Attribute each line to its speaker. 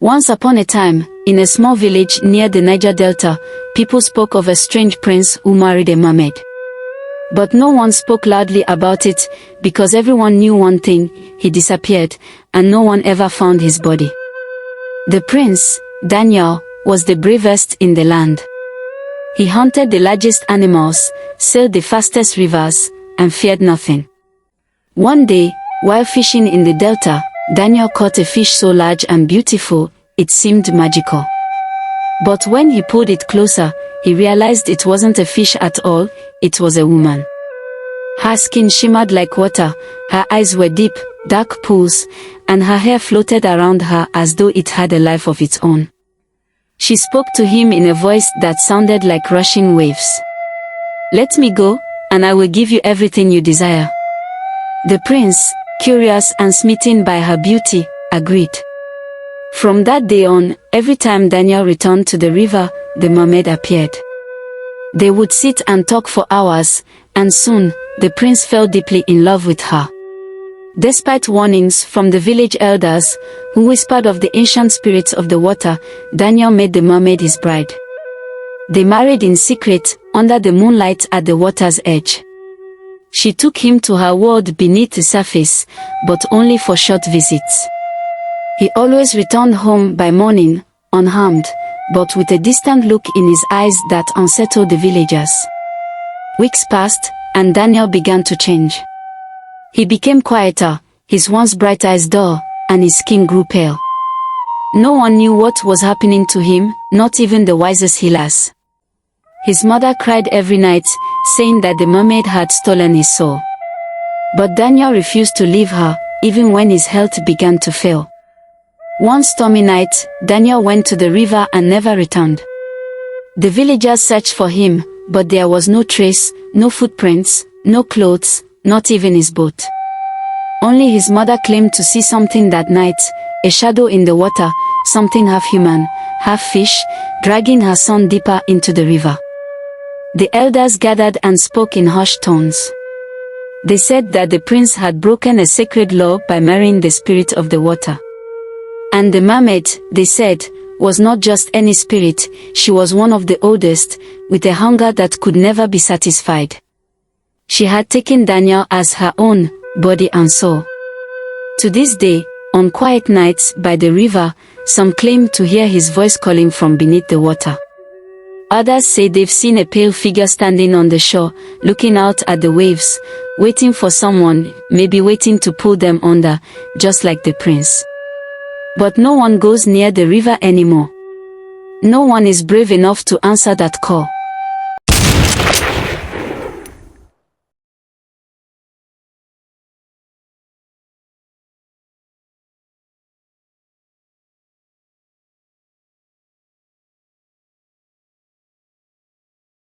Speaker 1: Once upon a time, in a small village near the Niger Delta, people spoke of a strange prince who married a mermaid. But no one spoke loudly about it, because everyone knew one thing: he disappeared, and no one ever found his body. The prince, Daniel, was the bravest in the land. He hunted the largest animals, sailed the fastest rivers, and feared nothing. One day, while fishing in the delta, Daniel caught a fish so large and beautiful, it seemed magical. But when he pulled it closer, he realized it wasn't a fish at all, it was a woman. Her skin shimmered like water, her eyes were deep, dark pools, and her hair floated around her as though it had a life of its own. She spoke to him in a voice that sounded like rushing waves. "Let me go, and I will give you everything you desire." The prince, curious and smitten by her beauty, agreed. From that day on, every time Daniel returned to the river, the mermaid appeared. They would sit and talk for hours, and soon, the prince fell deeply in love with her. Despite warnings from the village elders, who whispered of the ancient spirits of the water, Daniel made the mermaid his bride. They married in secret, under the moonlight at the water's edge. She took him to her world beneath the surface, but only for short visits. He always returned home by morning, unharmed, but with a distant look in his eyes that unsettled the villagers. Weeks passed, and Daniel began to change. He became quieter, his once bright eyes dull, and his skin grew pale. No one knew what was happening to him, not even the wisest healers. His mother cried every night, saying that the mermaid had stolen his soul. But Daniel refused to leave her, even when his health began to fail. One stormy night, Daniel went to the river and never returned. The villagers searched for him, but there was no trace, no footprints, no clothes, not even his boat. Only his mother claimed to see something that night, a shadow in the water, something half human, half fish, dragging her son deeper into the river. The elders gathered and spoke in hushed tones. They said that the prince had broken a sacred law by marrying the spirit of the water. And the mermaid, they said, was not just any spirit, she was one of the oldest, with a hunger that could never be satisfied. She had taken Daniel as her own, body and soul. To this day, on quiet nights by the river, some claim to hear his voice calling from beneath the water. Others say they've seen a pale figure standing on the shore, looking out at the waves, waiting for someone, maybe waiting to pull them under, just like the prince. But no one goes near the river anymore. No one is brave enough to answer that call.